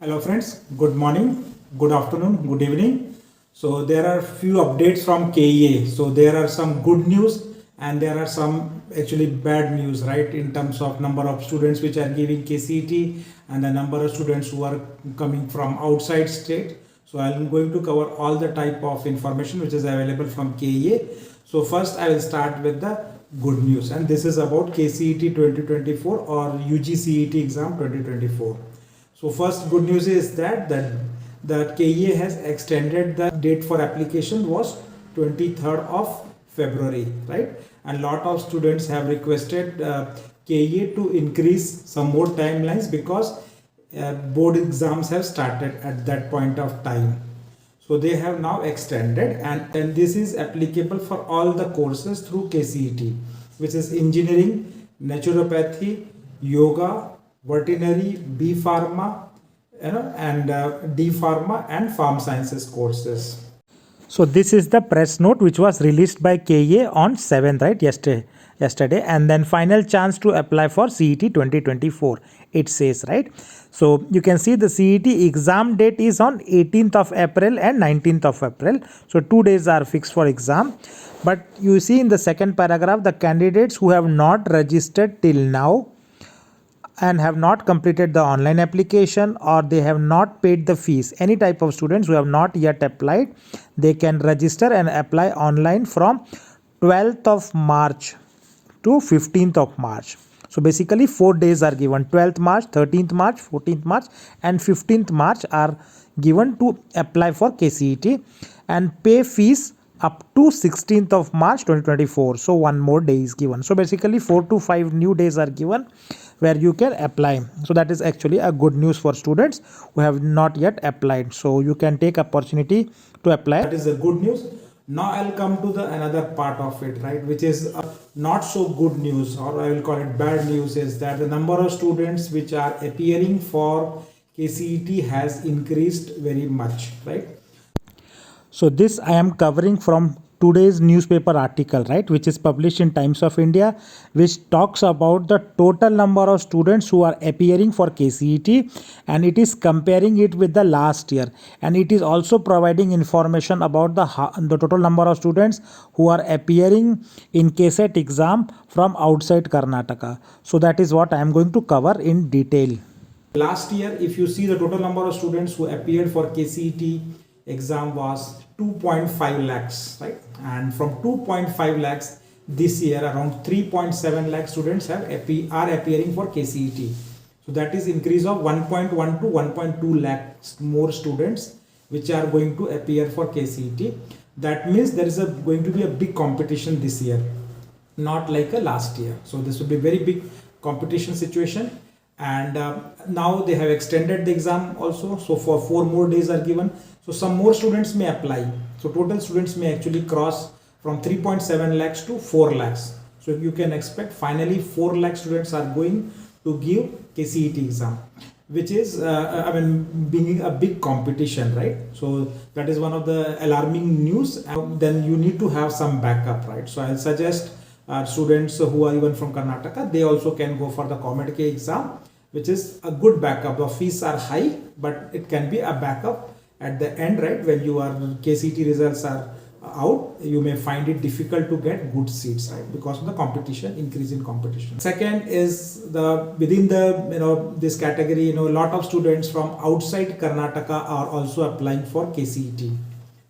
Hello friends, good morning, good afternoon, good evening. So there are few updates from KEA. So there are some good news and there are some actually bad news, right, in terms of number of students which are giving KCET and the number of students who are coming from outside state. So I am going to cover all the type of information which is available from KEA. So first I will start with the good news, and this is about KCET 2024 or UGCET exam 2024. So first good news is that the KEA has extended the date for application was 23rd of February, right? And lot of students have requested KEA to increase some more timelines because board exams have started at that point of time. So they have now extended, and this is applicable for all the courses through KCET, which is engineering, naturopathy, yoga, veterinary, B Pharma, and D Pharma and Farm Sciences courses. So this is the press note which was released by KEA on 7th, right, yesterday, and then final chance to apply for CET 2024, it says, right? So you can see the CET exam date is on 18th of April and 19th of April. So 2 days are fixed for exam. But you see in the second paragraph, the candidates who have not registered till now and have not completed the online application, or they have not paid the fees, any type of students who have not yet applied, they can register and apply online from 12th of March to 15th of March. So basically 4 days are given: 12th March, 13th March, 14th March and 15th March are given to apply for KCET and pay fees up to 16th of March 2024. So one more day is given. So basically 4 to 5 new days are given where you can apply. So that is actually a good news for students who have not yet applied. So you can take opportunity to apply. That is a good news. Now I'll come to the another part of it, right, which is not so good news, or I will call it bad news, is that the number of students which are appearing for KCET has increased very much, right? So this I am covering from today's newspaper article, right, which is published in Times of India, which talks about the total number of students who are appearing for KCET, and it is comparing it with the last year, and it is also providing information about the total number of students who are appearing in KCET exam from outside Karnataka. So that is what I am going to cover in detail. Last year, if you see, the total number of students who appeared for KCET exam was 2.5 lakhs, right? And from 2.5 lakhs this year, around 3.7 lakh students are appearing for KCET. So that is increase of 1.1 to 1.2 lakhs more students which are going to appear for KCET. That means there is going to be a big competition this year, not like a last year. So this will be very big competition situation. And now they have extended the exam also, so for 4 more days are given, so some more students may apply. So total students may actually cross from 3.7 lakhs to 4 lakhs. So you can expect finally 4 lakh students are going to give KCET exam, which is being a big competition, right? So that is one of the alarming news. And then you need to have some backup, right? So I'll suggest students who are even from Karnataka, they also can go for the comedk exam, which is a good backup. The fees are high, but it can be a backup at the end, right? When your KCET results are out, you may find it difficult to get good seats, right, because of the competition, increase in competition. Second is within the this category, a lot of students from outside Karnataka are also applying for KCET.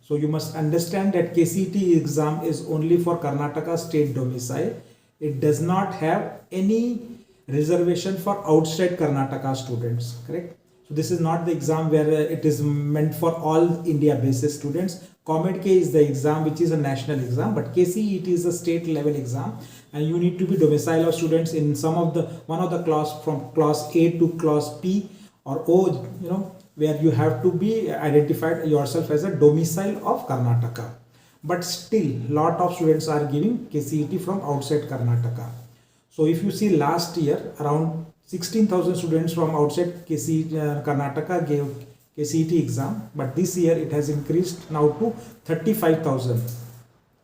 So you must understand that KCET exam is only for Karnataka state domicile. It does not have any reservation for outside Karnataka students, correct? So this is not the exam where it is meant for all India basis students. comedk is the exam which is a national exam, but KCET is a state level exam, and you need to be domicile of students in one of the class from class A to class P or O, where you have to be identified yourself as a domicile of Karnataka. But still, lot of students are giving KCET from outside Karnataka. So if you see last year, around 16,000 students from outside Karnataka gave KCET exam, but this year it has increased now to 35,000.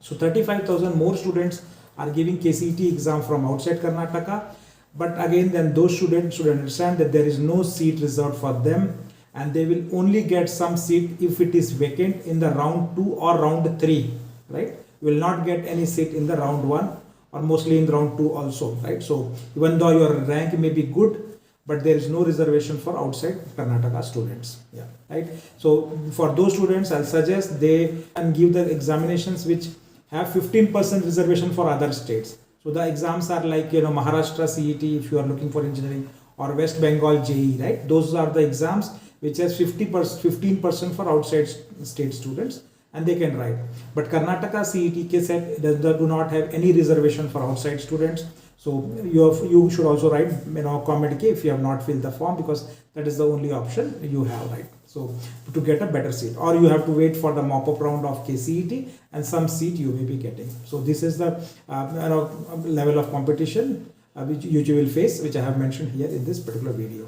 So 35,000 more students are giving KCET exam from outside Karnataka. But again, then those students should understand that there is no seat reserved for them, and they will only get some seat if it is vacant in the round 2 or round 3, right? You will not get any seat in the round 1 or mostly in round 2 also, right? So even though your rank may be good, but there is no reservation for outside Karnataka students. Yeah, right. So for those students, I'll suggest they can give the examinations which have 15% reservation for other states. So the exams are like, Maharashtra CET if you are looking for engineering, or West Bengal JE, right? Those are the exams which has 15% for outside state students, and they can write. But Karnataka CET KCET do not have any reservation for outside students. So you should also write comedk if you have not filled the form, because that is the only option you have, right? So to get a better seat, or you have to wait for the mop-up round of KCET, and some seat you may be getting. So this is the level of competition which you will face, which I have mentioned here in this particular video.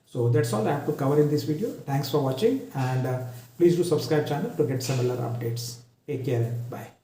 So that's all I have to cover in this video. Thanks for watching, and please do subscribe channel to get similar updates. Take care and bye.